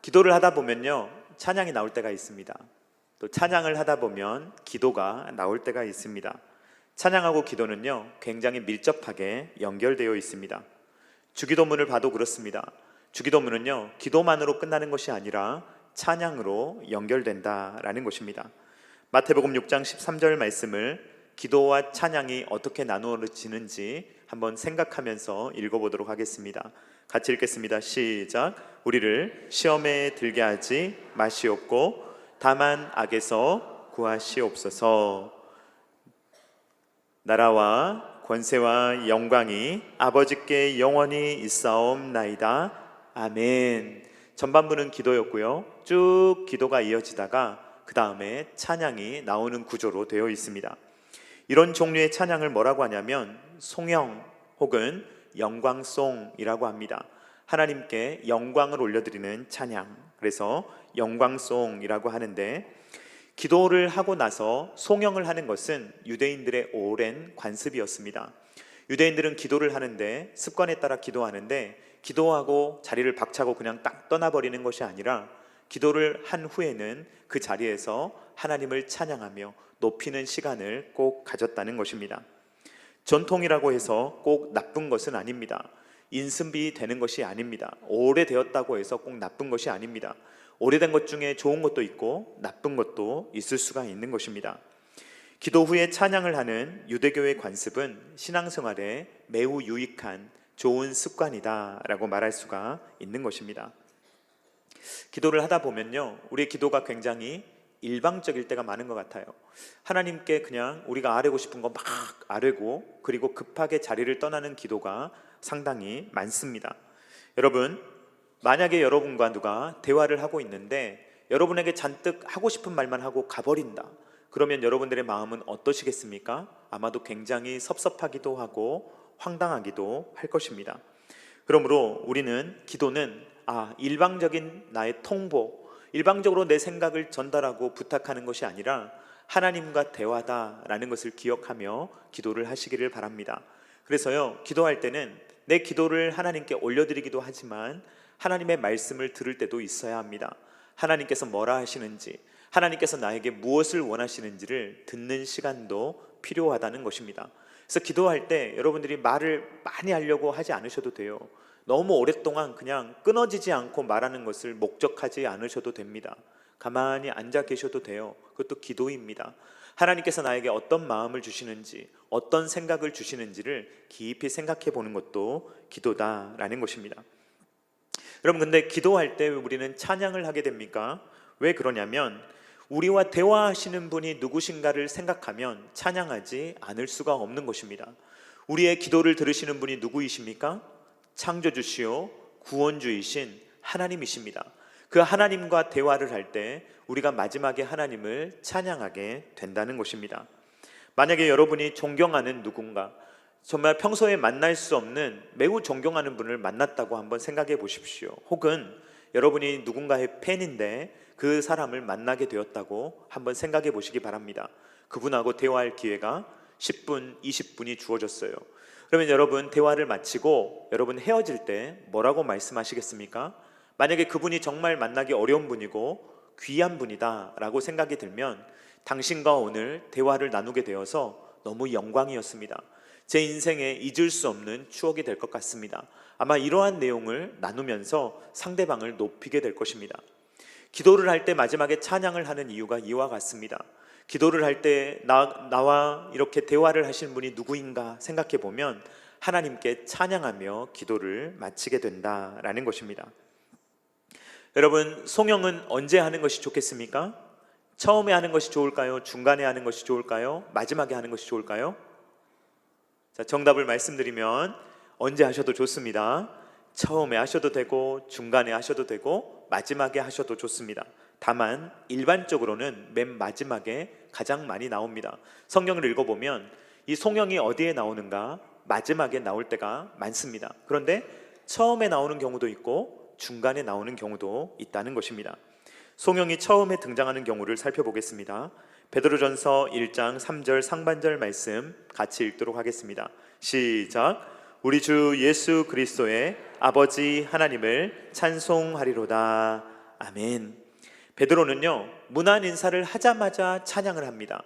기도를 하다 보면요, 찬양이 나올 때가 있습니다. 또 찬양을 하다 보면 기도가 나올 때가 있습니다. 찬양하고 기도는요, 굉장히 밀접하게 연결되어 있습니다. 주기도문을 봐도 그렇습니다. 주기도문은요, 기도만으로 끝나는 것이 아니라 찬양으로 연결된다라는 것입니다. 마태복음 6장 13절 말씀을 기도와 찬양이 어떻게 나누어지는지 한번 생각하면서 읽어보도록 하겠습니다. 같이 읽겠습니다. 시작. 우리를 시험에 들게 하지 마시옵고 다만 악에서 구하시옵소서. 나라와 권세와 영광이 아버지께 영원히 있사옵나이다. 아멘. 전반부는 기도였고요, 쭉 기도가 이어지다가 그 다음에 찬양이 나오는 구조로 되어 있습니다. 이런 종류의 찬양을 뭐라고 하냐면 송영 혹은 영광송이라고 합니다. 하나님께 영광을 올려드리는 찬양, 그래서 영광송이라고 하는데, 기도를 하고 나서 송영을 하는 것은 유대인들의 오랜 관습이었습니다. 유대인들은 기도를 하는데, 습관에 따라 기도하는데, 기도하고 자리를 박차고 그냥 딱 떠나버리는 것이 아니라 기도를 한 후에는 그 자리에서 하나님을 찬양하며 높이는 시간을 꼭 가졌다는 것입니다. 전통이라고 해서 꼭 나쁜 것은 아닙니다. 인습이 되는 것이 아닙니다. 오래되었다고 해서 꼭 나쁜 것이 아닙니다. 오래된 것 중에 좋은 것도 있고 나쁜 것도 있을 수가 있는 것입니다. 기도 후에 찬양을 하는 유대교의 관습은 신앙생활에 매우 유익한 좋은 습관이다라고 말할 수가 있는 것입니다. 기도를 하다 보면요, 우리의 기도가 굉장히 일방적일 때가 많은 것 같아요. 하나님께 그냥 우리가 아뢰고 싶은 거 막 아뢰고, 그리고 급하게 자리를 떠나는 기도가 상당히 많습니다. 여러분, 만약에 여러분과 누가 대화를 하고 있는데 여러분에게 잔뜩 하고 싶은 말만 하고 가버린다, 그러면 여러분들의 마음은 어떠시겠습니까? 아마도 굉장히 섭섭하기도 하고 황당하기도 할 것입니다. 그러므로 우리는 기도는 일방적인 나의 통보, 일방적으로 내 생각을 전달하고 부탁하는 것이 아니라 하나님과 대화다라는 것을 기억하며 기도를 하시기를 바랍니다. 그래서요, 기도할 때는 내 기도를 하나님께 올려드리기도 하지만 하나님의 말씀을 들을 때도 있어야 합니다. 하나님께서 뭐라 하시는지, 하나님께서 나에게 무엇을 원하시는지를 듣는 시간도 필요하다는 것입니다. 그래서 기도할 때 여러분들이 말을 많이 하려고 하지 않으셔도 돼요. 너무 오랫동안 그냥 끊어지지 않고 말하는 것을 목적하지 않으셔도 됩니다. 가만히 앉아 계셔도 돼요. 그것도 기도입니다. 하나님께서 나에게 어떤 마음을 주시는지, 어떤 생각을 주시는지를 깊이 생각해 보는 것도 기도다라는 것입니다. 여러분, 근데 기도할 때 우리는 찬양을 하게 됩니까? 왜 그러냐면 우리와 대화하시는 분이 누구신가를 생각하면 찬양하지 않을 수가 없는 것입니다. 우리의 기도를 들으시는 분이 누구이십니까? 창조주시오 구원주이신 하나님이십니다. 그 하나님과 대화를 할 때 우리가 마지막에 하나님을 찬양하게 된다는 것입니다. 만약에 여러분이 존경하는 누군가, 정말 평소에 만날 수 없는 매우 존경하는 분을 만났다고 한번 생각해 보십시오. 혹은 여러분이 누군가의 팬인데 그 사람을 만나게 되었다고 한번 생각해 보시기 바랍니다. 그분하고 대화할 기회가 10분, 20분이 주어졌어요. 그러면 여러분, 대화를 마치고 여러분 헤어질 때 뭐라고 말씀하시겠습니까? 만약에 그분이 정말 만나기 어려운 분이고 귀한 분이다 라고 생각이 들면, 당신과 오늘 대화를 나누게 되어서 너무 영광이었습니다. 제 인생에 잊을 수 없는 추억이 될 것 같습니다. 아마 이러한 내용을 나누면서 상대방을 높이게 될 것입니다. 기도를 할 때 마지막에 찬양을 하는 이유가 이와 같습니다. 기도를 할 때 나와 이렇게 대화를 하신 분이 누구인가 생각해 보면 하나님께 찬양하며 기도를 마치게 된다라는 것입니다. 여러분, 송영은 언제 하는 것이 좋겠습니까? 처음에 하는 것이 좋을까요? 중간에 하는 것이 좋을까요? 마지막에 하는 것이 좋을까요? 자, 정답을 말씀드리면 언제 하셔도 좋습니다. 처음에 하셔도 되고 중간에 하셔도 되고 마지막에 하셔도 좋습니다. 다만 일반적으로는 맨 마지막에 가장 많이 나옵니다. 성경을 읽어보면 이 송영이 어디에 나오는가? 마지막에 나올 때가 많습니다. 그런데 처음에 나오는 경우도 있고 중간에 나오는 경우도 있다는 것입니다. 송영이 처음에 등장하는 경우를 살펴보겠습니다. 베드로전서 1장 3절 상반절 말씀 같이 읽도록 하겠습니다. 시작. 우리 주 예수 그리스도의 아버지 하나님을 찬송하리로다. 아멘. 베드로는요, 문안 인사를 하자마자 찬양을 합니다.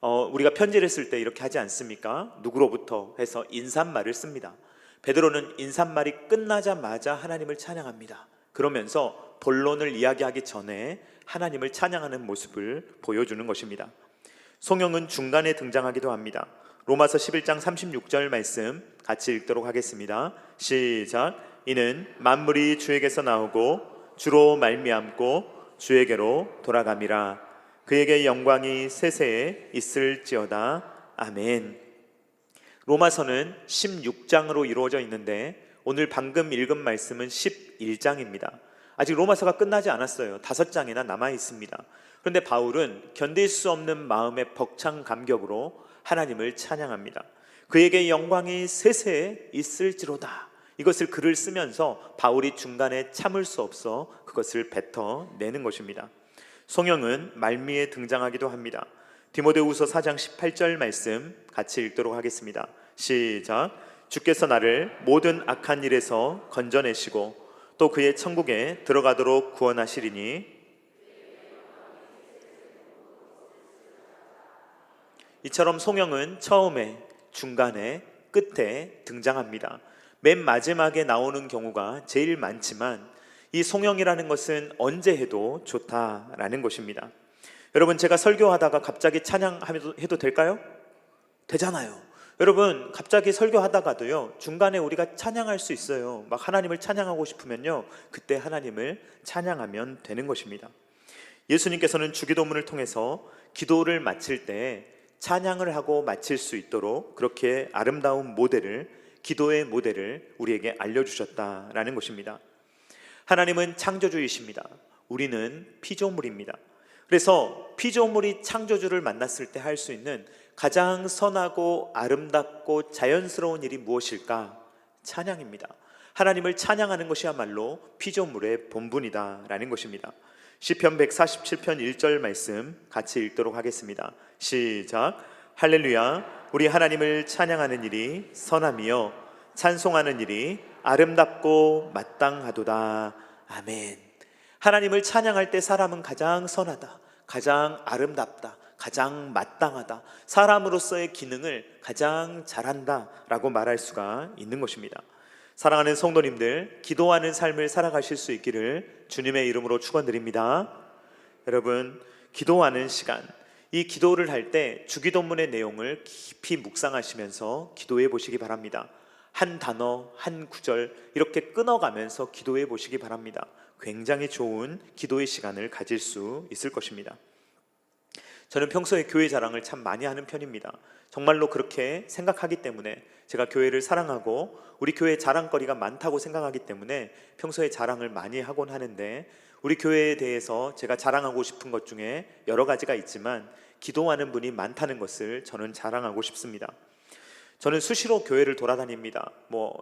우리가 편지를 쓸 때 이렇게 하지 않습니까? 누구로부터 해서 인사말을 씁니다. 베드로는 인사말이 끝나자마자 하나님을 찬양합니다. 그러면서 본론을 이야기하기 전에 하나님을 찬양하는 모습을 보여주는 것입니다. 송영은 중간에 등장하기도 합니다. 로마서 11장 36절 말씀 같이 읽도록 하겠습니다. 시작. 이는 만물이 주에게서 나오고 주로 말미암고 주에게로 돌아감이라. 그에게 영광이 세세에 있을지어다. 아멘. 로마서는 16장으로 이루어져 있는데 오늘 방금 읽은 말씀은 11장입니다. 아직 로마서가 끝나지 않았어요. 5장이나 남아 있습니다. 그런데 바울은 견딜 수 없는 마음의 벅찬 감격으로 하나님을 찬양합니다. 그에게 영광이 세세에 있을지로다. 이것을 글을 쓰면서 바울이 중간에 참을 수 없어 그것을 뱉어내는 것입니다. 송영은 말미에 등장하기도 합니다. 디모데후서 4장 18절 말씀 같이 읽도록 하겠습니다. 시작. 주께서 나를 모든 악한 일에서 건져내시고 또 그의 천국에 들어가도록 구원하시리니. 이처럼 송영은 처음에, 중간에, 끝에 등장합니다. 맨 마지막에 나오는 경우가 제일 많지만 이 송영이라는 것은 언제 해도 좋다라는 것입니다. 여러분, 제가 설교하다가 갑자기 찬양해도 될까요? 되잖아요. 여러분, 갑자기 설교하다가도요, 중간에 우리가 찬양할 수 있어요. 막 하나님을 찬양하고 싶으면요, 그때 하나님을 찬양하면 되는 것입니다. 예수님께서는 주기도문을 통해서 기도를 마칠 때 찬양을 하고 마칠 수 있도록 그렇게 아름다운 모델을, 기도의 모델을 우리에게 알려주셨다라는 것입니다. 하나님은 창조주이십니다. 우리는 피조물입니다. 그래서 피조물이 창조주를 만났을 때 할 수 있는 가장 선하고 아름답고 자연스러운 일이 무엇일까? 찬양입니다. 하나님을 찬양하는 것이야말로 피조물의 본분이다라는 것입니다. 시편 147편 1절 말씀 같이 읽도록 하겠습니다. 시작. 할렐루야. 우리 하나님을 찬양하는 일이 선함이요 찬송하는 일이 아름답고 마땅하도다. 아멘. 하나님을 찬양할 때 사람은 가장 선하다, 가장 아름답다, 가장 마땅하다, 사람으로서의 기능을 가장 잘한다 라고 말할 수가 있는 것입니다. 사랑하는 성도님들, 기도하는 삶을 살아가실 수 있기를 주님의 이름으로 축원드립니다. 여러분, 기도하는 시간, 이 기도를 할 때 주기도문의 내용을 깊이 묵상하시면서 기도해 보시기 바랍니다. 한 단어, 한 구절 이렇게 끊어가면서 기도해 보시기 바랍니다. 굉장히 좋은 기도의 시간을 가질 수 있을 것입니다. 저는 평소에 교회 자랑을 참 많이 하는 편입니다. 정말로 그렇게 생각하기 때문에, 제가 교회를 사랑하고 우리 교회에 자랑거리가 많다고 생각하기 때문에 평소에 자랑을 많이 하곤 하는데, 우리 교회에 대해서 제가 자랑하고 싶은 것 중에 여러 가지가 있지만 기도하는 분이 많다는 것을 저는 자랑하고 싶습니다. 저는 수시로 교회를 돌아다닙니다.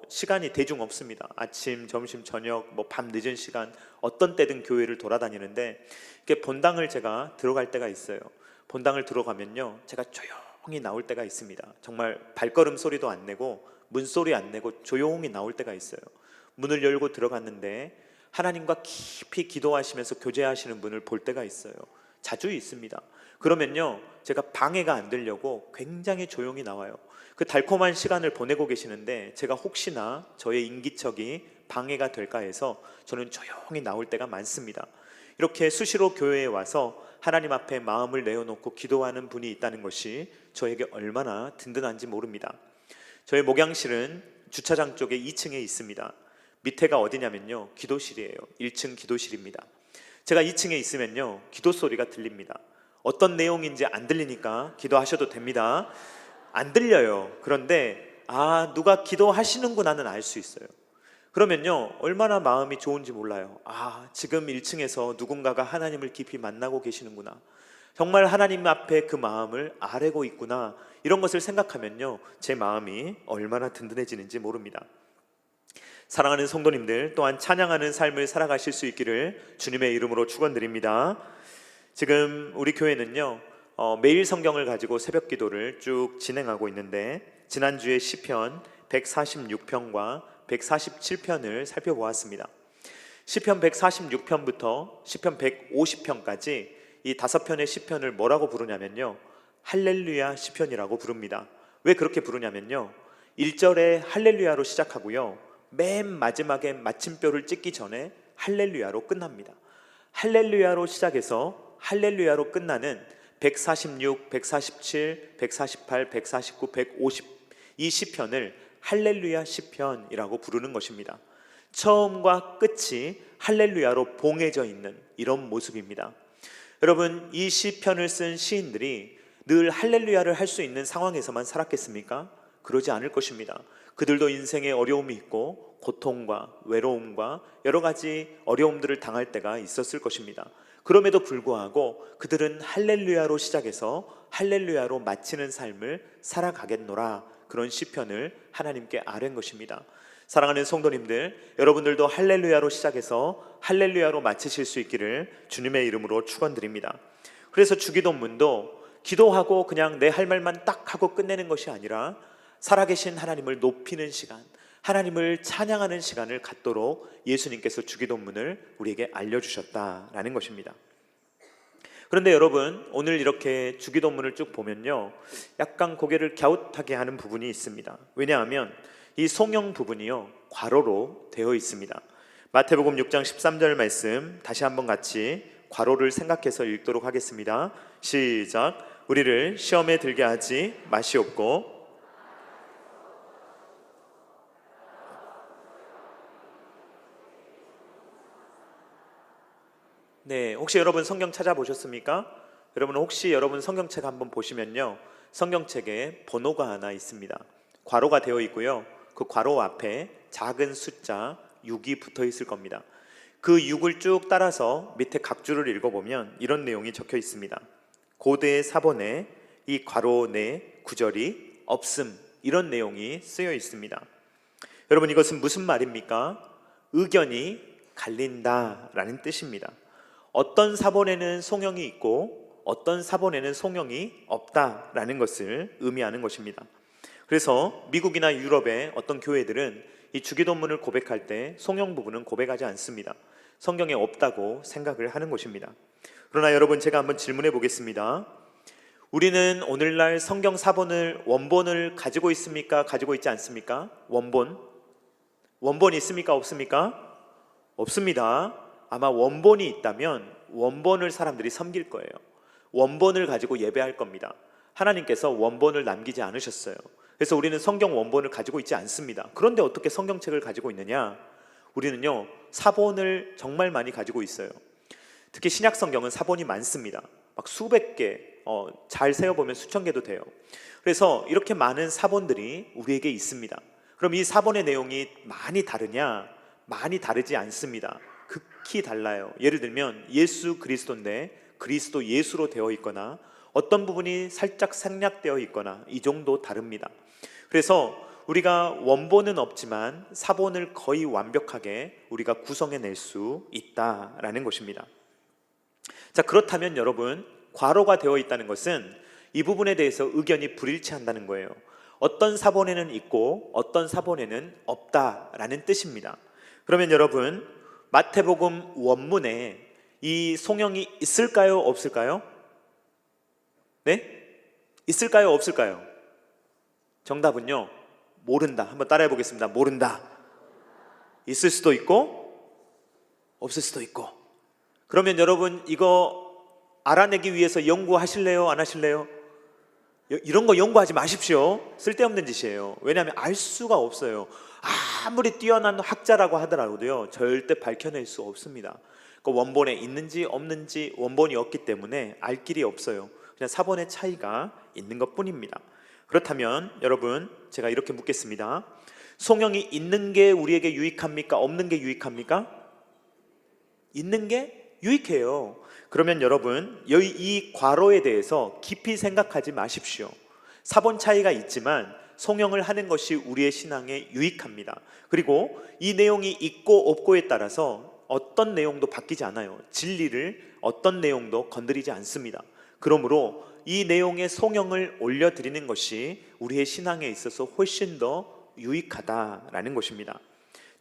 시간이 대중 없습니다. 아침, 점심, 저녁, 밤 늦은 시간 어떤 때든 교회를 돌아다니는데, 이렇게 본당을 제가 들어갈 때가 있어요. 본당을 들어가면요, 제가 조용히 나올 때가 있습니다. 정말 발걸음 소리도 안 내고 문소리 안 내고 조용히 나올 때가 있어요. 문을 열고 들어갔는데 하나님과 깊이 기도하시면서 교제하시는 분을 볼 때가 있어요. 자주 있습니다. 그러면요, 제가 방해가 안 되려고 굉장히 조용히 나와요. 그 달콤한 시간을 보내고 계시는데 제가 혹시나 저의 인기척이 방해가 될까 해서 저는 조용히 나올 때가 많습니다. 이렇게 수시로 교회에 와서 하나님 앞에 마음을 내어놓고 기도하는 분이 있다는 것이 저에게 얼마나 든든한지 모릅니다. 저의 목양실은 주차장 쪽에 2층에 있습니다. 밑에가 어디냐면요, 기도실이에요. 1층 기도실입니다. 제가 2층에 있으면요, 기도 소리가 들립니다. 어떤 내용인지 안 들리니까 기도하셔도 됩니다. 안 들려요. 그런데 누가 기도하시는구나는 알 수 있어요. 그러면요, 얼마나 마음이 좋은지 몰라요. 지금 1층에서 누군가가 하나님을 깊이 만나고 계시는구나, 정말 하나님 앞에 그 마음을 아뢰고 있구나, 이런 것을 생각하면요, 제 마음이 얼마나 든든해지는지 모릅니다. 사랑하는 성도님들, 또한 찬양하는 삶을 살아가실 수 있기를 주님의 이름으로 축원드립니다. 지금 우리 교회는요, 매일 성경을 가지고 새벽 기도를 쭉 진행하고 있는데, 지난주에 시편 146편과 147편을 살펴보았습니다. 시편 146편부터 시편 150편까지 이 5편의 시편을 뭐라고 부르냐면요, 할렐루야 시편이라고 부릅니다. 왜 그렇게 부르냐면요, 1절에 할렐루야로 시작하고요, 맨 마지막에 마침표를 찍기 전에 할렐루야로 끝납니다. 할렐루야로 시작해서 할렐루야로 끝나는 146, 147, 148, 149, 150 이 시편을 할렐루야 시편이라고 부르는 것입니다. 처음과 끝이 할렐루야로 봉해져 있는 이런 모습입니다. 여러분, 이 시편을 쓴 시인들이 늘 할렐루야를 할 수 있는 상황에서만 살았겠습니까? 그러지 않을 것입니다. 그들도 인생에 어려움이 있고 고통과 외로움과 여러 가지 어려움들을 당할 때가 있었을 것입니다. 그럼에도 불구하고 그들은 할렐루야로 시작해서 할렐루야로 마치는 삶을 살아가겠노라, 그런 시편을 하나님께 아뢰는 것입니다. 사랑하는 성도님들, 여러분들도 할렐루야로 시작해서 할렐루야로 마치실 수 있기를 주님의 이름으로 축원드립니다. 그래서 주기도문도 기도하고 그냥 내 할 말만 딱 하고 끝내는 것이 아니라 살아계신 하나님을 높이는 시간, 하나님을 찬양하는 시간을 갖도록 예수님께서 주기도문을 우리에게 알려주셨다라는 것입니다. 그런데 여러분, 오늘 이렇게 주기도문을 쭉 보면요, 약간 고개를 갸웃하게 하는 부분이 있습니다. 왜냐하면 이 송영 부분이요, 괄호로 되어 있습니다. 마태복음 6장 13절 말씀 다시 한번 같이 괄호를 생각해서 읽도록 하겠습니다. 시작. 우리를 시험에 들게 하지 마시옵고. 네, 혹시 여러분 성경 찾아보셨습니까? 여러분 성경책 한번 보시면요, 성경책에 번호가 하나 있습니다. 괄호가 되어 있고요, 그 괄호 앞에 작은 숫자 6이 붙어 있을 겁니다. 그 6을 쭉 따라서 밑에 각 줄을 읽어보면 이런 내용이 적혀 있습니다. 고대의 사본에 이 괄호 내 구절이 없음, 이런 내용이 쓰여 있습니다. 여러분, 이것은 무슨 말입니까? 의견이 갈린다라는 뜻입니다. 어떤 사본에는 송영이 있고 어떤 사본에는 송영이 없다라는 것을 의미하는 것입니다. 그래서 미국이나 유럽의 어떤 교회들은 이 주기도문을 고백할 때 송영 부분은 고백하지 않습니다. 성경에 없다고 생각을 하는 것입니다. 그러나 여러분, 제가 한번 질문해 보겠습니다. 우리는 오늘날 성경 사본을, 원본을 가지고 있습니까? 가지고 있지 않습니까? 원본이 있습니까? 없습니까? 없습니다. 아마 원본이 있다면 원본을 사람들이 섬길 거예요. 원본을 가지고 예배할 겁니다. 하나님께서 원본을 남기지 않으셨어요. 그래서 우리는 성경 원본을 가지고 있지 않습니다. 그런데 어떻게 성경책을 가지고 있느냐? 우리는요, 사본을 정말 많이 가지고 있어요. 특히 신약 성경은 사본이 많습니다. 막 수백 개, 잘 세어보면 수천 개도 돼요. 그래서 이렇게 많은 사본들이 우리에게 있습니다. 그럼 이 사본의 내용이 많이 다르냐? 많이 다르지 않습니다. 극히 달라요. 예를 들면 예수 그리스도인데 그리스도 예수로 되어 있거나 어떤 부분이 살짝 생략되어 있거나 이 정도 다릅니다. 그래서 우리가 원본은 없지만 사본을 거의 완벽하게 우리가 구성해낼 수 있다라는 것입니다. 자, 그렇다면 여러분, 괄호가 되어 있다는 것은 이 부분에 대해서 의견이 불일치한다는 거예요. 어떤 사본에는 있고 어떤 사본에는 없다라는 뜻입니다. 그러면 여러분, 마태복음 원문에 이 송영이 있을까요? 없을까요? 네? 있을까요? 없을까요? 정답은요, 모른다. 한번 따라해 보겠습니다. 모른다. 있을 수도 있고 없을 수도 있고. 그러면 여러분, 이거 알아내기 위해서 연구하실래요? 안 하실래요? 이런 거 연구하지 마십시오. 쓸데없는 짓이에요. 왜냐하면 알 수가 없어요. 아무리 뛰어난 학자라고 하더라도요, 절대 밝혀낼 수 없습니다. 그 원본에 있는지 없는지, 원본이 없기 때문에 알 길이 없어요. 그냥 사본의 차이가 있는 것뿐입니다. 그렇다면 여러분, 제가 이렇게 묻겠습니다. 송영이 있는 게 우리에게 유익합니까? 없는 게 유익합니까? 있는 게 유익해요. 그러면 여러분, 이 괄호에 대해서 깊이 생각하지 마십시오. 사본 차이가 있지만 송영을 하는 것이 우리의 신앙에 유익합니다. 그리고 이 내용이 있고 없고에 따라서 어떤 내용도 바뀌지 않아요. 진리를 어떤 내용도 건드리지 않습니다. 그러므로 이 내용의 송영을 올려드리는 것이 우리의 신앙에 있어서 훨씬 더 유익하다라는 것입니다.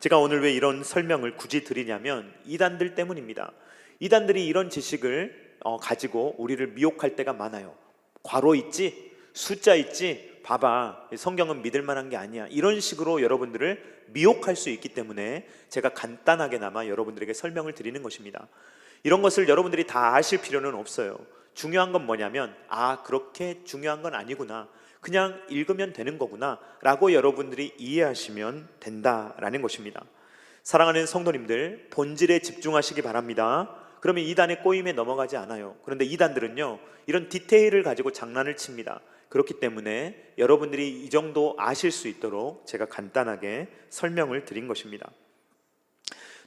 제가 오늘 왜 이런 설명을 굳이 드리냐면 이단들 때문입니다. 이단들이 이런 지식을 가지고 우리를 미혹할 때가 많아요. 괄호 있지? 숫자 있지? 봐봐, 성경은 믿을 만한 게 아니야. 이런 식으로 여러분들을 미혹할 수 있기 때문에 제가 간단하게나마 여러분들에게 설명을 드리는 것입니다. 이런 것을 여러분들이 다 아실 필요는 없어요. 중요한 건 뭐냐면 그렇게 중요한 건 아니구나, 그냥 읽으면 되는 거구나 라고 여러분들이 이해하시면 된다라는 것입니다. 사랑하는 성도님들, 본질에 집중하시기 바랍니다. 그러면 이단의 꼬임에 넘어가지 않아요. 그런데 이단들은요, 이런 디테일을 가지고 장난을 칩니다. 그렇기 때문에 여러분들이 이 정도 아실 수 있도록 제가 간단하게 설명을 드린 것입니다.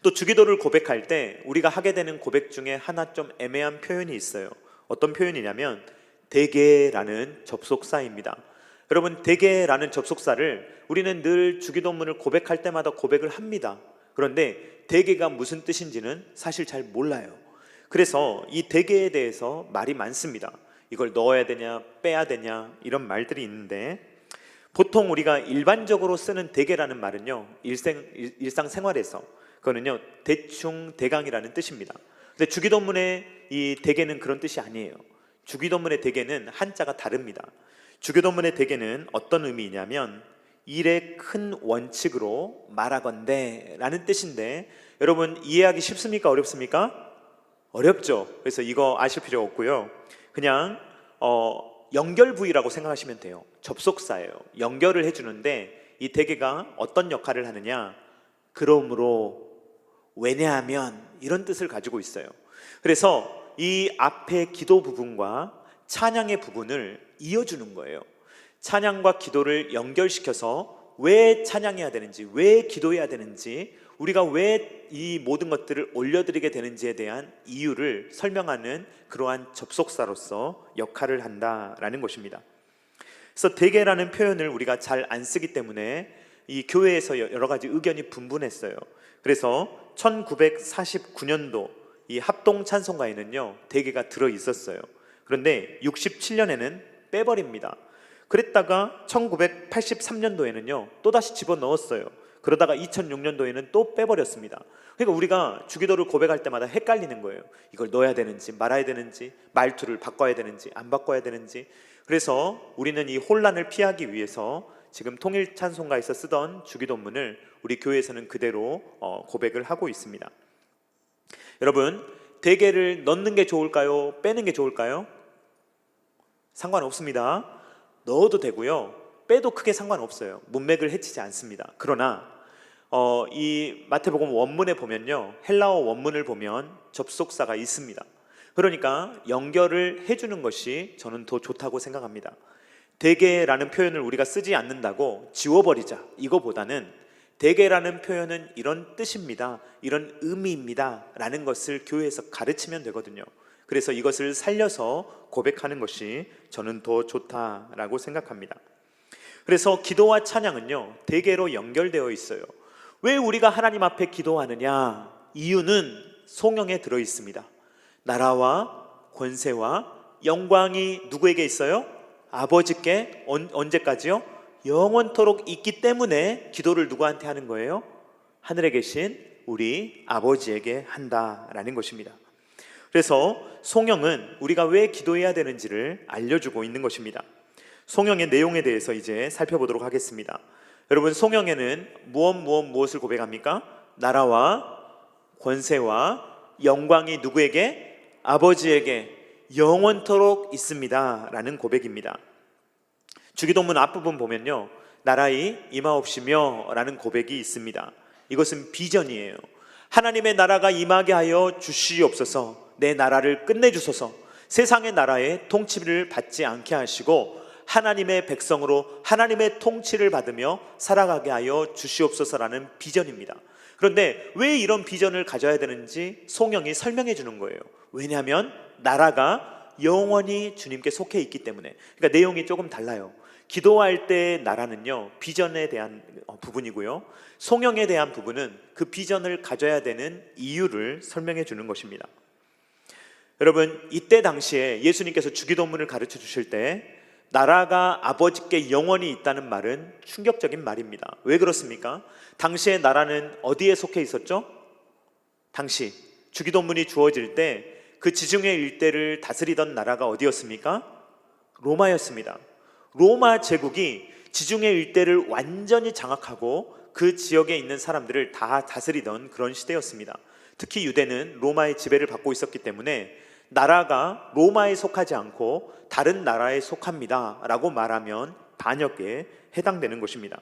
또 주기도를 고백할 때 우리가 하게 되는 고백 중에 하나 좀 애매한 표현이 있어요. 어떤 표현이냐면 되게라는 접속사입니다. 여러분, 되게라는 접속사를 우리는 늘 주기도문을 고백할 때마다 고백을 합니다. 그런데 되게가 무슨 뜻인지는 사실 잘 몰라요. 그래서 이 되게에 대해서 말이 많습니다. 이걸 넣어야 되냐 빼야 되냐 이런 말들이 있는데, 보통 우리가 일반적으로 쓰는 되게라는 말은요, 일상생활에서 그거는요 대충 대강이라는 뜻입니다. 근데 주기도문의 이 되게는 그런 뜻이 아니에요. 주기도문의 되게는 한자가 다릅니다. 주기도문의 되게는 어떤 의미냐면 일의 큰 원칙으로 말하건대 라는 뜻인데, 여러분 이해하기 쉽습니까 어렵습니까? 어렵죠. 그래서 이거 아실 필요 없고요. 그냥 연결 부위라고 생각하시면 돼요. 접속사예요. 연결을 해주는데 이 되게가 어떤 역할을 하느냐, 그러므로, 왜냐하면 이런 뜻을 가지고 있어요. 그래서 이 앞에 기도 부분과 찬양의 부분을 이어주는 거예요. 찬양과 기도를 연결시켜서 왜 찬양해야 되는지, 왜 기도해야 되는지, 우리가 왜 이 모든 것들을 올려드리게 되는지에 대한 이유를 설명하는 그러한 접속사로서 역할을 한다라는 것입니다. 그래서 되게라는 표현을 우리가 잘 안 쓰기 때문에 이 교회에서 여러 가지 의견이 분분했어요. 그래서 1949년도 이 합동 찬송가에는요 되게가 들어 있었어요. 그런데 67년에는 빼버립니다. 그랬다가 1983년도에는요 또다시 집어넣었어요. 그러다가 2006년도에는 또 빼버렸습니다. 그러니까 우리가 주기도를 고백할 때마다 헷갈리는 거예요. 이걸 넣어야 되는지 말아야 되는지, 말투를 바꿔야 되는지 안 바꿔야 되는지. 그래서 우리는 이 혼란을 피하기 위해서 지금 통일 찬송가에서 쓰던 주기도문을 우리 교회에서는 그대로 고백을 하고 있습니다. 여러분, 되게를 넣는 게 좋을까요? 빼는 게 좋을까요? 상관없습니다. 넣어도 되고요, 빼도 크게 상관없어요. 문맥을 해치지 않습니다. 그러나 이 마태복음 원문에 보면요, 헬라어 원문을 보면 접속사가 있습니다. 그러니까 연결을 해주는 것이 저는 더 좋다고 생각합니다. 되게라는 표현을 우리가 쓰지 않는다고 지워버리자, 이거보다는 되게라는 표현은 이런 뜻입니다, 이런 의미입니다 라는 것을 교회에서 가르치면 되거든요. 그래서 이것을 살려서 고백하는 것이 저는 더 좋다라고 생각합니다. 그래서 기도와 찬양은요 되게로 연결되어 있어요. 왜 우리가 하나님 앞에 기도하느냐? 이유는 송영에 들어 있습니다. 나라와 권세와 영광이 누구에게 있어요? 아버지께. 언제까지요? 영원토록 있기 때문에 기도를 누구한테 하는 거예요? 하늘에 계신 우리 아버지에게 한다라는 것입니다. 그래서 송영은 우리가 왜 기도해야 되는지를 알려주고 있는 것입니다. 송영의 내용에 대해서 이제 살펴보도록 하겠습니다. 여러분, 송영에는 무엇을 고백합니까? 나라와 권세와 영광이 누구에게? 아버지에게 영원토록 있습니다 라는 고백입니다. 주기도문 앞부분 보면요, 나라의 임하옵시며 라는 고백이 있습니다. 이것은 비전이에요. 하나님의 나라가 임하게 하여 주시옵소서. 내 나라를 끝내주소서. 세상의 나라의 통치를 받지 않게 하시고 하나님의 백성으로 하나님의 통치를 받으며 살아가게 하여 주시옵소서라는 비전입니다. 그런데 왜 이런 비전을 가져야 되는지 송영이 설명해 주는 거예요. 왜냐하면 나라가 영원히 주님께 속해 있기 때문에. 그러니까 내용이 조금 달라요. 기도할 때 나라는요 비전에 대한 부분이고요, 송영에 대한 부분은 그 비전을 가져야 되는 이유를 설명해 주는 것입니다. 여러분, 이때 당시에 예수님께서 주기도문을 가르쳐 주실 때 나라가 아버지께 영원히 있다는 말은 충격적인 말입니다. 왜 그렇습니까? 당시의 나라는 어디에 속해 있었죠? 당시 주기도문이 주어질 때 그 지중해 일대를 다스리던 나라가 어디였습니까? 로마였습니다. 로마 제국이 지중해 일대를 완전히 장악하고 그 지역에 있는 사람들을 다 다스리던 그런 시대였습니다. 특히 유대는 로마의 지배를 받고 있었기 때문에 나라가 로마에 속하지 않고 다른 나라에 속합니다 라고 말하면 반역에 해당되는 것입니다.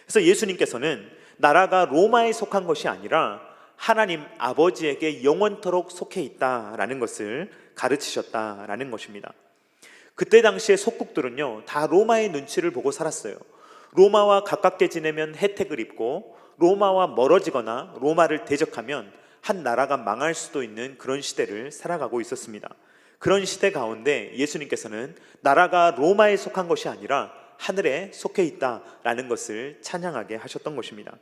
그래서 예수님께서는 나라가 로마에 속한 것이 아니라 하나님 아버지에게 영원토록 속해 있다라는 것을 가르치셨다라는 것입니다. 그때 당시의 속국들은요, 다 로마의 눈치를 보고 살았어요. 로마와 가깝게 지내면 혜택을 입고 로마와 멀어지거나 로마를 대적하면 한 나라가 망할 수도 있는 그런 시대를 살아가고 있었습니다. 그런 시대 가운데 예수님께서는 나라가 로마에 속한 것이 아니라 하늘에 속해 있다라는 것을 찬양하게 하셨던 것입니다.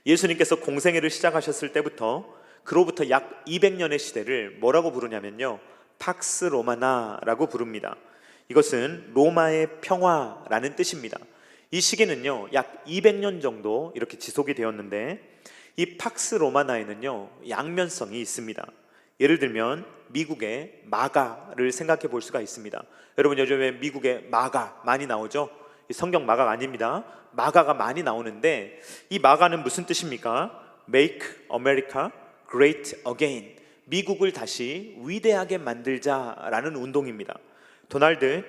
예수님께서 공생애를 시작하셨을 때부터 그로부터 약 200년의 시대를 뭐라고 부르냐면요, 팍스 로마나라고 부릅니다. 이것은 로마의 평화라는 뜻입니다. 이 시기는요 약 200년 정도 이렇게 지속이 되었는데, 이 팍스 로마나에는요 양면성이 있습니다. 예를 들면 미국의 마가를 생각해 볼 수가 있습니다. 여러분 요즘에 미국의 마가 많이 나오죠? 성경 마가가 아닙니다. 마가가 많이 나오는데 이 마가는 무슨 뜻입니까? Make America Great Again, 미국을 다시 위대하게 만들자라는 운동입니다. 도널드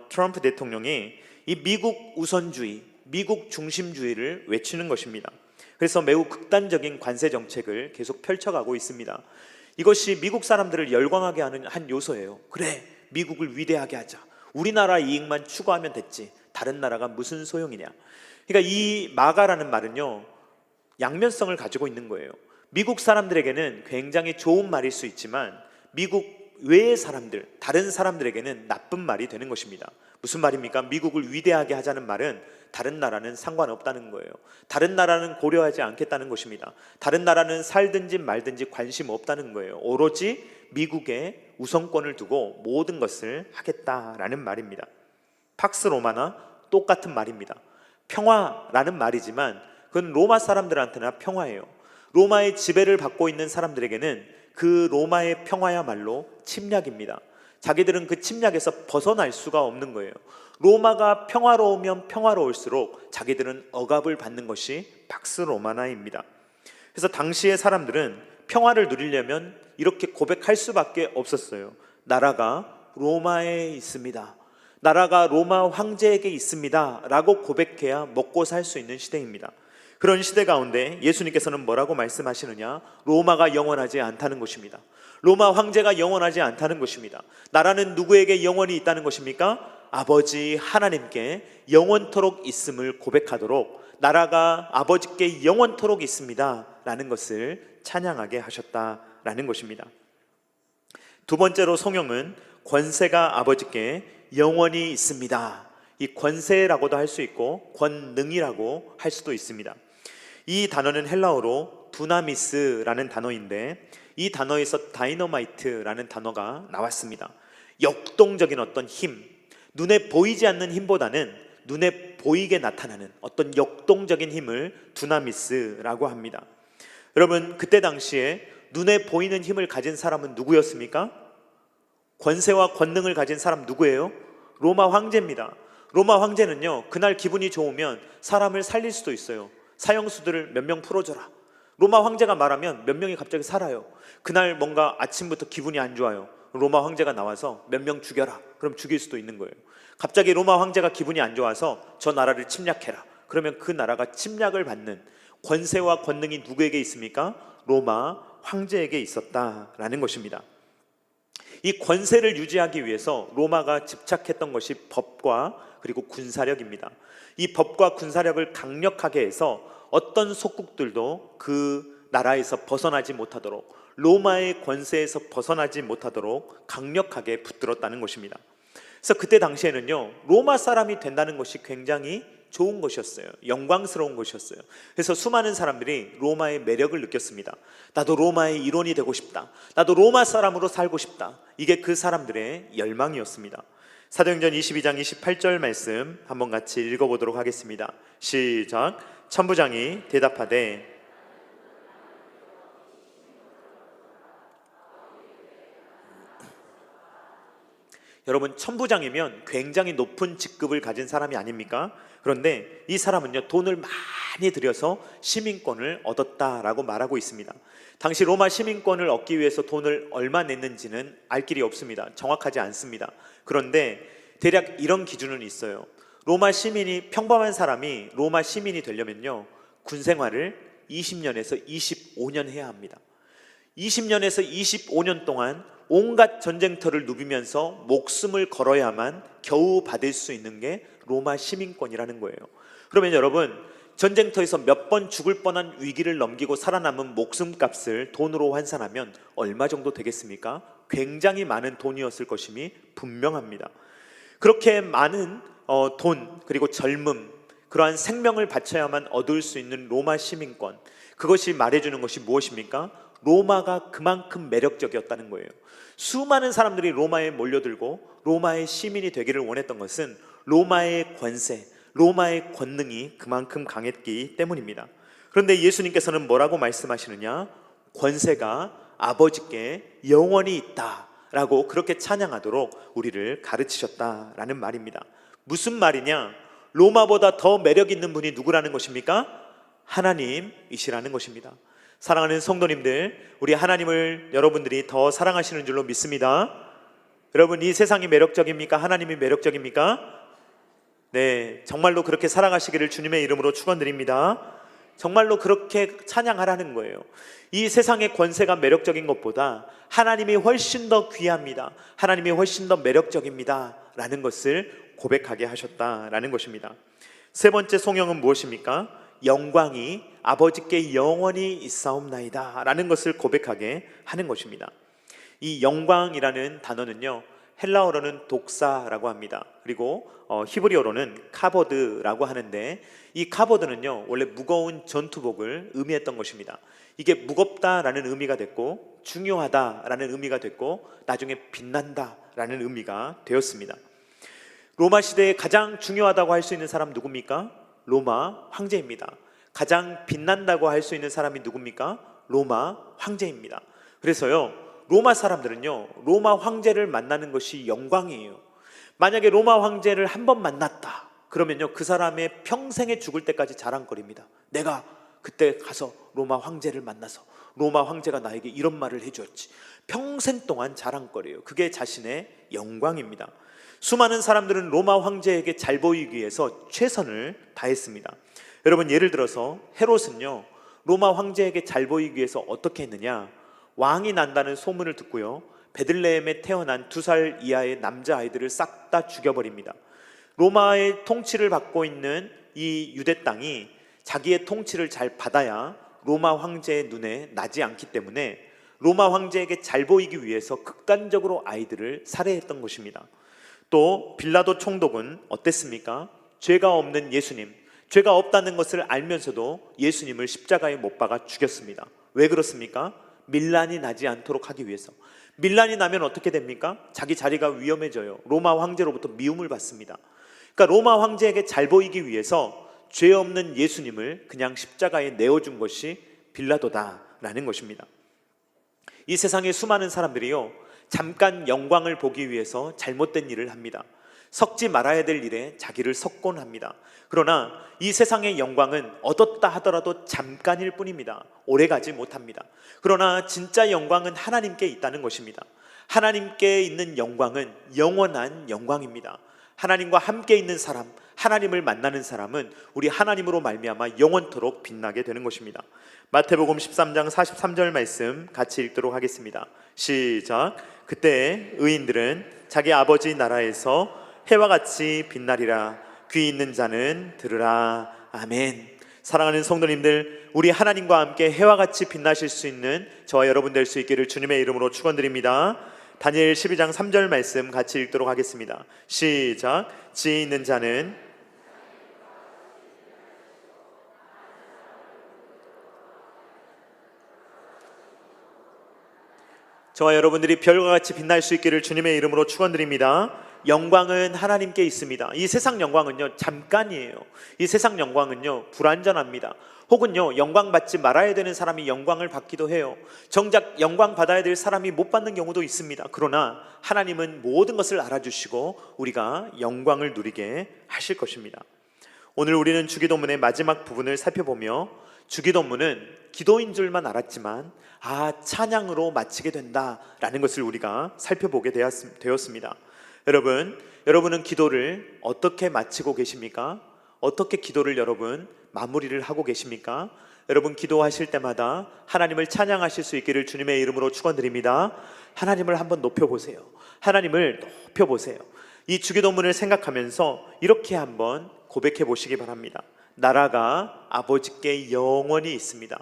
트럼프 대통령이 이 미국 우선주의, 미국 중심주의를 외치는 것입니다. 그래서 매우 극단적인 관세 정책을 계속 펼쳐가고 있습니다. 이것이 미국 사람들을 열광하게 하는 한 요소예요. 그래, 미국을 위대하게 하자. 우리나라 이익만 추구하면 됐지. 다른 나라가 무슨 소용이냐. 그러니까 이 마가라는 말은요 양면성을 가지고 있는 거예요. 미국 사람들에게는 굉장히 좋은 말일 수 있지만 미국 외의 사람들, 다른 사람들에게는 나쁜 말이 되는 것입니다. 무슨 말입니까? 미국을 위대하게 하자는 말은 다른 나라는 상관없다는 거예요. 다른 나라는 고려하지 않겠다는 것입니다. 다른 나라는 살든지 말든지 관심 없다는 거예요. 오로지 미국의 우선권을 두고 모든 것을 하겠다라는 말입니다. 팍스 로마나 똑같은 말입니다. 평화라는 말이지만 그건 로마 사람들한테나 평화예요. 로마의 지배를 받고 있는 사람들에게는 그 로마의 평화야말로 침략입니다. 자기들은 그 침략에서 벗어날 수가 없는 거예요. 로마가 평화로우면 평화로울수록 자기들은 억압을 받는 것이 팍스 로마나입니다. 그래서 당시의 사람들은 평화를 누리려면 이렇게 고백할 수밖에 없었어요. 나라가 로마에 있습니다. 나라가 로마 황제에게 있습니다 라고 고백해야 먹고 살 수 있는 시대입니다. 그런 시대 가운데 예수님께서는 뭐라고 말씀하시느냐? 로마가 영원하지 않다는 것입니다. 로마 황제가 영원하지 않다는 것입니다. 나라는 누구에게 영원히 있다는 것입니까? 아버지 하나님께 영원토록 있음을 고백하도록 나라가 아버지께 영원토록 있습니다 라는 것을 찬양하게 하셨다라는 것입니다. 두 번째로 성경은 권세가 아버지께 영원히 있습니다. 이 권세라고도 할 수 있고 권능이라고 할 수도 있습니다. 이 단어는 헬라어로 두나미스라는 단어인데 이 단어에서 다이너마이트라는 단어가 나왔습니다. 역동적인 어떤 힘, 눈에 보이지 않는 힘보다는 눈에 보이게 나타나는 어떤 역동적인 힘을 두나미스라고 합니다. 여러분 그때 당시에 눈에 보이는 힘을 가진 사람은 누구였습니까? 권세와 권능을 가진 사람 누구예요? 로마 황제입니다. 로마 황제는요 그날 기분이 좋으면 사람을 살릴 수도 있어요. 사형수들을 몇 명 풀어줘라. 로마 황제가 말하면 몇 명이 갑자기 살아요. 그날 뭔가 아침부터 기분이 안 좋아요. 로마 황제가 나와서 몇 명 죽여라. 그럼 죽일 수도 있는 거예요. 갑자기 로마 황제가 기분이 안 좋아서 저 나라를 침략해라. 그러면 그 나라가 침략을 받는 권세와 권능이 누구에게 있습니까? 로마 황제에게 있었다라는 것입니다. 이 권세를 유지하기 위해서 로마가 집착했던 것이 법과 그리고 군사력입니다. 이 법과 군사력을 강력하게 해서 어떤 속국들도 그 나라에서 벗어나지 못하도록, 로마의 권세에서 벗어나지 못하도록 강력하게 붙들었다는 것입니다. 그래서 그때 당시에는요 로마 사람이 된다는 것이 굉장히 좋은 것이었어요. 영광스러운 것이었어요. 그래서 수많은 사람들이 로마의 매력을 느꼈습니다. 나도 로마의 일원이 되고 싶다. 나도 로마 사람으로 살고 싶다. 이게 그 사람들의 열망이었습니다. 사도행전 22장 28절 말씀 한번 같이 읽어보도록 하겠습니다. 시작. 천부장이 대답하되 여러분, 천부장이면 굉장히 높은 직급을 가진 사람이 아닙니까? 그런데 이 사람은요, 돈을 많이 들여서 시민권을 얻었다라고 말하고 있습니다. 당시 로마 시민권을 얻기 위해서 돈을 얼마 냈는지는 알 길이 없습니다. 정확하지 않습니다. 그런데 대략 이런 기준은 있어요. 로마 시민이, 평범한 사람이 로마 시민이 되려면요, 군 생활을 20년에서 25년 해야 합니다. 20년에서 25년 동안 온갖 전쟁터를 누비면서 목숨을 걸어야만 겨우 받을 수 있는 게 로마 시민권이라는 거예요. 그러면 여러분, 전쟁터에서 몇 번 죽을 뻔한 위기를 넘기고 살아남은 목숨값을 돈으로 환산하면 얼마 정도 되겠습니까? 굉장히 많은 돈이었을 것임이 분명합니다. 그렇게 많은 돈, 그리고 젊음, 그러한 생명을 바쳐야만 얻을 수 있는 로마 시민권, 그것이 말해주는 것이 무엇입니까? 로마가 그만큼 매력적이었다는 거예요. 수많은 사람들이 로마에 몰려들고 로마의 시민이 되기를 원했던 것은 로마의 권세, 로마의 권능이 그만큼 강했기 때문입니다. 그런데 예수님께서는 뭐라고 말씀하시느냐? 권세가 아버지께 영원히 있다라고 그렇게 찬양하도록 우리를 가르치셨다라는 말입니다. 무슨 말이냐? 로마보다 더 매력 있는 분이 누구라는 것입니까? 하나님이시라는 것입니다. 사랑하는 성도님들, 우리 하나님을 여러분들이 더 사랑하시는 줄로 믿습니다. 여러분, 이 세상이 매력적입니까? 하나님이 매력적입니까? 네, 정말로 그렇게 살아가시기를 주님의 이름으로 축원드립니다. 정말로 그렇게 찬양하라는 거예요. 이 세상의 권세가 매력적인 것보다 하나님이 훨씬 더 귀합니다. 하나님이 훨씬 더 매력적입니다 라는 것을 고백하게 하셨다라는 것입니다. 세 번째 송영은 무엇입니까? 영광이 아버지께 영원히 있사옵나이다 라는 것을 고백하게 하는 것입니다. 이 영광이라는 단어는요, 헬라어로는 독사라고 합니다. 그리고 히브리어로는 카보드라고 하는데, 이 카보드는요, 원래 무거운 전투복을 의미했던 것입니다. 이게 무겁다라는 의미가 됐고, 중요하다라는 의미가 됐고, 나중에 빛난다라는 의미가 되었습니다. 로마 시대에 가장 중요하다고 할 수 있는 사람 누굽니까? 로마 황제입니다. 가장 빛난다고 할 수 있는 사람이 누굽니까? 로마 황제입니다. 그래서요, 로마 사람들은요, 로마 황제를 만나는 것이 영광이에요. 만약에 로마 황제를 한 번 만났다 그러면요, 그 사람의 평생에 죽을 때까지 자랑거립니다. 내가 그때 가서 로마 황제를 만나서 로마 황제가 나에게 이런 말을 해주었지. 평생 동안 자랑거려요. 그게 자신의 영광입니다. 수많은 사람들은 로마 황제에게 잘 보이기 위해서 최선을 다했습니다. 여러분, 예를 들어서 헤롯은요, 로마 황제에게 잘 보이기 위해서 어떻게 했느냐? 왕이 난다는 소문을 듣고요, 베들레헴에 태어난 2살 이하의 남자아이들을 싹 다 죽여버립니다. 로마의 통치를 받고 있는 이 유대 땅이 자기의 통치를 잘 받아야 로마 황제의 눈에 나지 않기 때문에 로마 황제에게 잘 보이기 위해서 극단적으로 아이들을 살해했던 것입니다. 또 빌라도 총독은 어땠습니까? 죄가 없는 예수님, 죄가 없다는 것을 알면서도 예수님을 십자가에 못 박아 죽였습니다. 왜 그렇습니까? 밀란이 나지 않도록 하기 위해서. 밀란이 나면 어떻게 됩니까? 자기 자리가 위험해져요. 로마 황제로부터 미움을 받습니다. 그러니까 로마 황제에게 잘 보이기 위해서 죄 없는 예수님을 그냥 십자가에 내어준 것이 빌라도다라는 것입니다. 이 세상의 수많은 사람들이요, 잠깐 영광을 보기 위해서 잘못된 일을 합니다. 섞지 말아야 될 일에 자기를 섞곤 합니다. 그러나 이 세상의 영광은 얻었다 하더라도 잠깐일 뿐입니다. 오래가지 못합니다. 그러나 진짜 영광은 하나님께 있다는 것입니다. 하나님께 있는 영광은 영원한 영광입니다. 하나님과 함께 있는 사람, 하나님을 만나는 사람은 우리 하나님으로 말미암아 영원토록 빛나게 되는 것입니다. 마태복음 13장 43절 말씀 같이 읽도록 하겠습니다. 시작. 그때 의인들은 자기 아버지 나라에서 해와 같이 빛나리라. 귀 있는 자는 들으라. 아멘. 사랑하는 성도님들, 우리 하나님과 함께 해와 같이 빛나실 수 있는 저와 여러분 될 수 있기를 주님의 이름으로 축원드립니다. 다니엘 12장 3절 말씀 같이 읽도록 하겠습니다. 시작. 지혜 있는 자는 저와 여러분들이 별과 같이 빛날 수 있기를 주님의 이름으로 축원드립니다. 영광은 하나님께 있습니다. 이 세상 영광은요 잠깐이에요. 이 세상 영광은요 불완전합니다. 혹은요 영광 받지 말아야 되는 사람이 영광을 받기도 해요. 정작 영광 받아야 될 사람이 못 받는 경우도 있습니다. 그러나 하나님은 모든 것을 알아주시고 우리가 영광을 누리게 하실 것입니다. 오늘 우리는 주기도문의 마지막 부분을 살펴보며 주기도문은 기도인 줄만 알았지만 찬양으로 마치게 된다라는 것을 우리가 살펴보게 되었습니다. 여러분은 기도를 어떻게 마치고 계십니까? 어떻게 기도를 여러분 마무리를 하고 계십니까? 여러분 기도하실 때마다 하나님을 찬양하실 수 있기를 주님의 이름으로 축원드립니다. 하나님을 한번 높여보세요. 하나님을 높여보세요. 이 주기도문을 생각하면서 이렇게 한번 고백해 보시기 바랍니다. 나라가 아버지께 영원히 있습니다.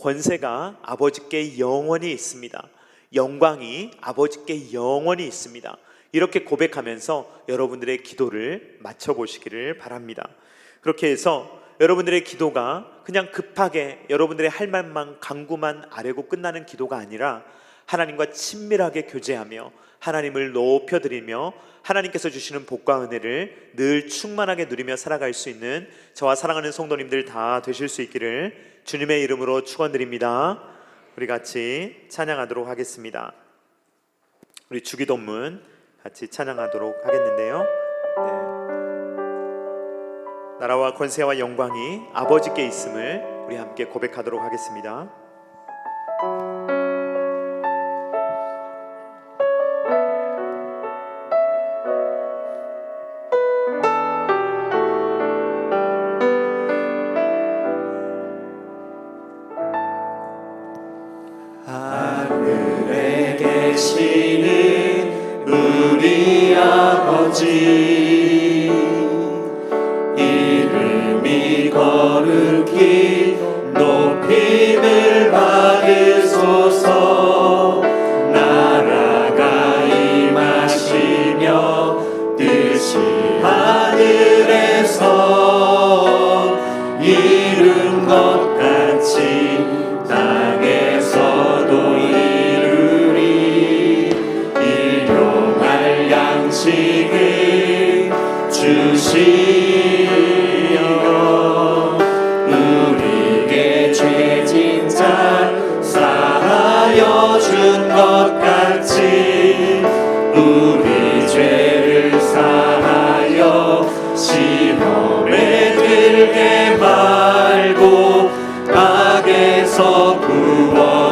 권세가 아버지께 영원히 있습니다. 영광이 아버지께 영원히 있습니다. 이렇게 고백하면서 여러분들의 기도를 마쳐보시기를 바랍니다. 그렇게 해서 여러분들의 기도가 그냥 급하게 여러분들의 할 말만 간구만 아뢰고 끝나는 기도가 아니라 하나님과 친밀하게 교제하며 하나님을 높여드리며 하나님께서 주시는 복과 은혜를 늘 충만하게 누리며 살아갈 수 있는 저와 사랑하는 성도님들 다 되실 수 있기를 주님의 이름으로 축원드립니다. 우리 같이 찬양하도록 하겠습니다. 우리 주기도문 같이 찬양하도록 하겠는데요. 나라와 권세와 영광이 아버지께 있음을 우리 함께 고백하도록 하겠습니다. 하늘에 계시는 우리 아버지 이름이 거룩히 높임을 받으소서. 나라가 임하시며 뜻이 하늘에서 이룬 것 같이 땅에서도 이루리. 일용할 양식을 주시며 우리에게 죄진 자 사하여 준 것 같이 우리 죄를 사하여 시험에 들게 말고 악에서 구원하소서.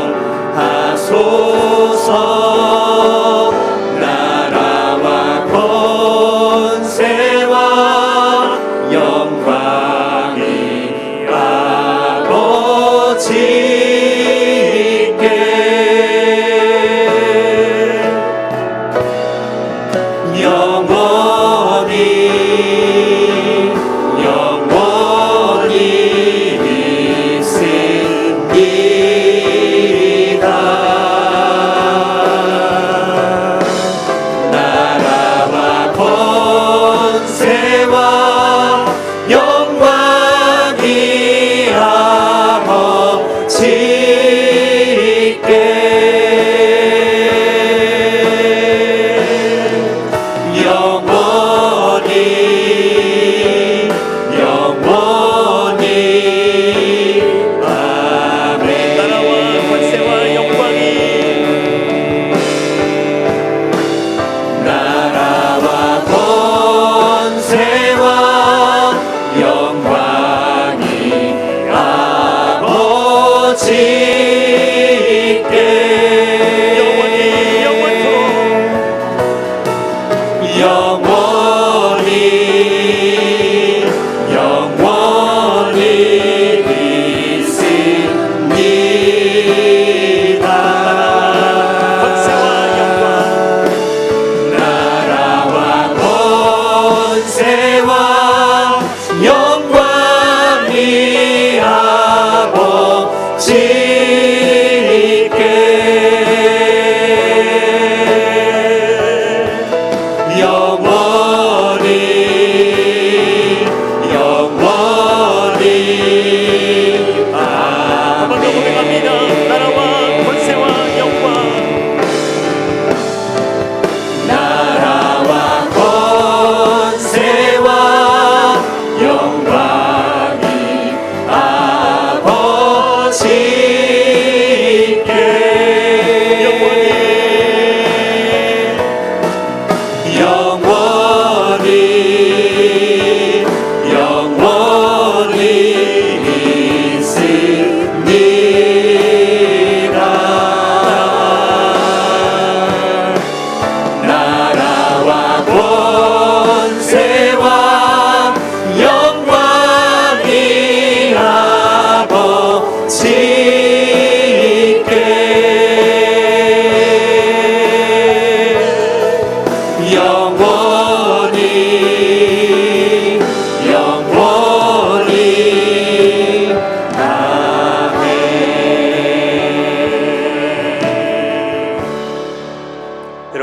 나라와 권세와 영광이 아버지께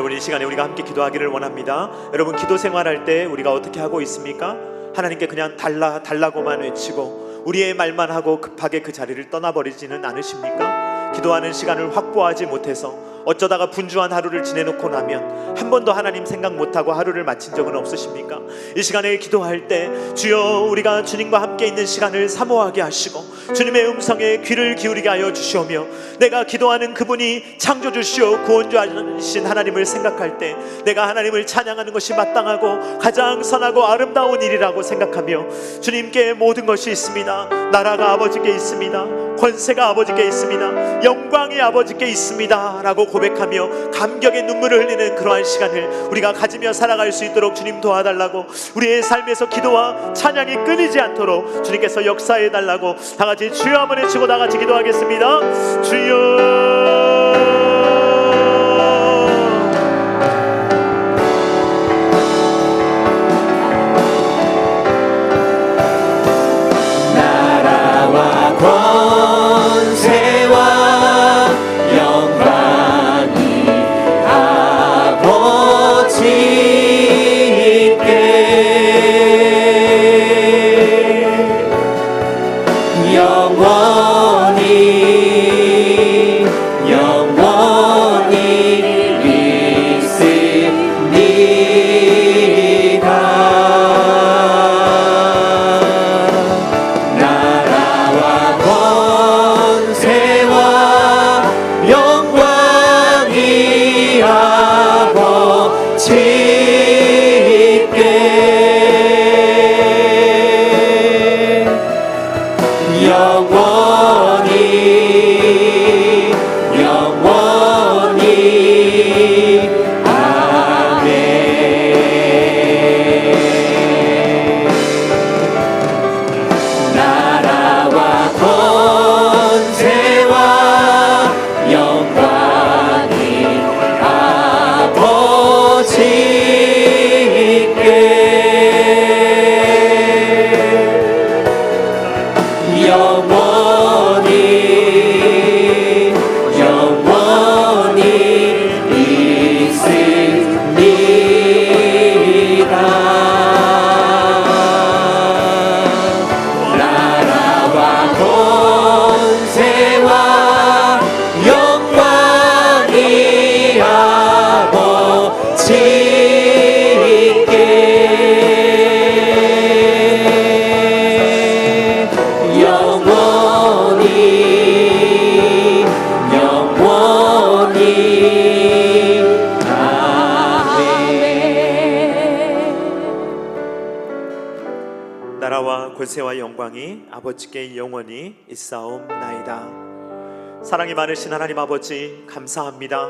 여러분, 이 시간에 우리가 함께 기도하기를 원합니다. 여러분, 기도 생활할 때 우리가 어떻게 하고 있습니까? 하나님께 그냥 달라고만 외치고 우리의 말만 하고 급하게 그 자리를 떠나버리지는 않으십니까? 기도하는 시간을 확보하지 못해서 어쩌다가 분주한 하루를 지내놓고 나면 한 번도 하나님 생각 못하고 하루를 마친 적은 없으십니까? 이 시간에 기도할 때 주여, 우리가 주님과 함께 있는 시간을 사모하게 하시고 주님의 음성에 귀를 기울이게 하여 주시오며, 내가 기도하는 그분이 창조주시오 구원주하신 하나님을 생각할 때 내가 하나님을 찬양하는 것이 마땅하고 가장 선하고 아름다운 일이라고 생각하며, 주님께 모든 것이 있습니다. 나라가 아버지께 있습니다. 권세가 아버지께 있습니다. 영광이 아버지께 있습니다 라고 고백하며 감격의 눈물을 흘리는 그러한 시간을 우리가 가지며 살아갈 수 있도록 주님 도와달라고, 우리의 삶에서 기도와 찬양이 끊이지 않도록 주님께서 역사해 달라고 다 같이 주여 한번 외치고 다 같이 기도하겠습니다. 주여. 나라와 권세와 영광이 아버지께 영원히 있사옵나이다. 사랑이 많으신 하나님 아버지, 감사합니다.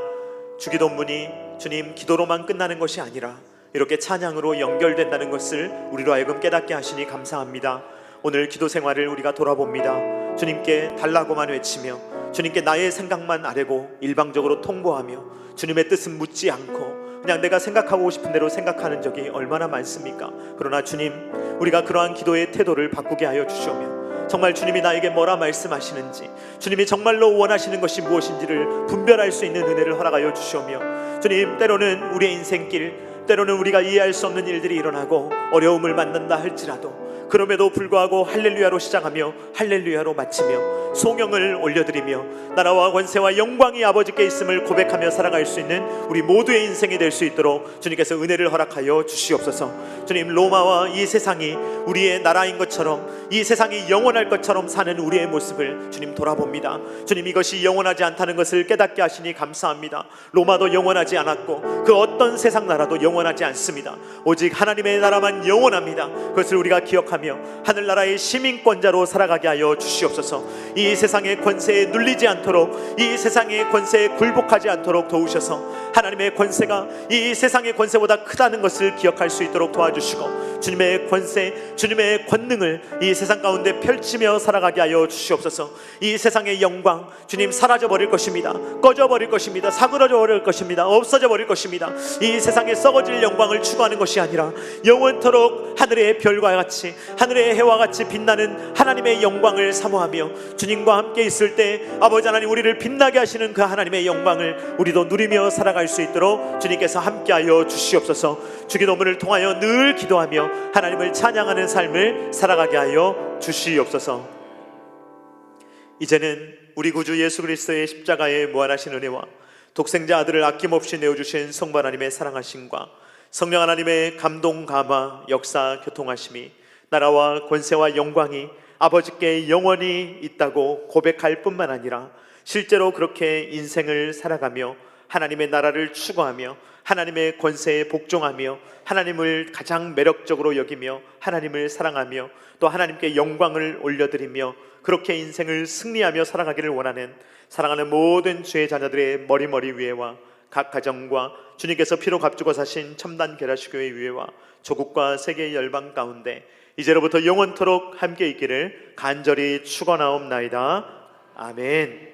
주기도문이 주님 기도로만 끝나는 것이 아니라 이렇게 찬양으로 연결된다는 것을 우리로 하여금 깨닫게 하시니 감사합니다. 오늘 기도 생활을 우리가 돌아봅니다. 주님께 달라고만 외치며 주님께 나의 생각만 아뢰고 일방적으로 통보하며 주님의 뜻은 묻지 않고 그냥 내가 생각하고 싶은 대로 생각하는 적이 얼마나 많습니까? 그러나 주님, 우리가 그러한 기도의 태도를 바꾸게 하여 주시오며 정말 주님이 나에게 뭐라 말씀하시는지, 주님이 정말로 원하시는 것이 무엇인지를 분별할 수 있는 은혜를 허락하여 주시오며, 주님, 때로는 우리의 인생길, 때로는 우리가 이해할 수 없는 일들이 일어나고 어려움을 만난다 할지라도 그럼에도 불구하고 할렐루야로 시작하며 할렐루야로 마치며 송영을 올려드리며 나라와 권세와 영광이 아버지께 있음을 고백하며 살아갈 수 있는 우리 모두의 인생이 될 수 있도록 주님께서 은혜를 허락하여 주시옵소서. 주님, 로마와 이 세상이 우리의 나라인 것처럼, 이 세상이 영원할 것처럼 사는 우리의 모습을 주님 돌아봅니다. 주님, 이것이 영원하지 않다는 것을 깨닫게 하시니 감사합니다. 로마도 영원하지 않았고 그 어떤 세상 나라도 영원하지 않습니다. 오직 하나님의 나라만 영원합니다. 그것을 우리가 기억하며 하늘나라의 시민권자로 살아가게 하여 주시옵소서. 이 세상의 권세에 눌리지 않도록, 이 세상의 권세에 굴복하지 않도록 도우셔서 하나님의 권세가 이 세상의 권세보다 크다는 것을 기억할 수 있도록 도와주시고, 주님의 권세, 주님의 권능을 이 세상 가운데 펼치며 살아가게 하여 주시옵소서. 이 세상의 영광 주님 사라져 버릴 것입니다. 꺼져 버릴 것입니다. 사그러져 버릴 것입니다. 없어져 버릴 것입니다. 이 세상에 썩어질 영광을 추구하는 것이 아니라 영원토록 하늘의 별과 같이, 하늘의 해와 같이 빛나는 하나님의 영광을 사모하며 주님과 함께 있을 때 아버지 하나님 우리를 빛나게 하시는 그 하나님의 영광을 우리도 누리며 살아갈 수 있도록 주님께서 함께하여 주시옵소서. 주기도문을 통하여 늘 기도하며 하나님을 찬양하는 삶을 살아가게 하여 주시옵소서. 이제는 우리 구주 예수 그리스도의 십자가의 무한하신 은혜와 독생자 아들을 아낌없이 내어주신 성부 하나님의 사랑하심과 성령 하나님의 감동 감화 역사 교통하심이 나라와 권세와 영광이 아버지께 영원히 있다고 고백할 뿐만 아니라 실제로 그렇게 인생을 살아가며 하나님의 나라를 추구하며 하나님의 권세에 복종하며 하나님을 가장 매력적으로 여기며 하나님을 사랑하며 또 하나님께 영광을 올려드리며 그렇게 인생을 승리하며 살아가기를 원하는 사랑하는 모든 주의 자녀들의 머리 위에와 각 가정과 주님께서 피로 값주고 사신 첨단 계라시교회 위에와 조국과 세계의 열방 가운데 이제로부터 영원토록 함께 있기를 간절히 축원하옵나이다. 아멘.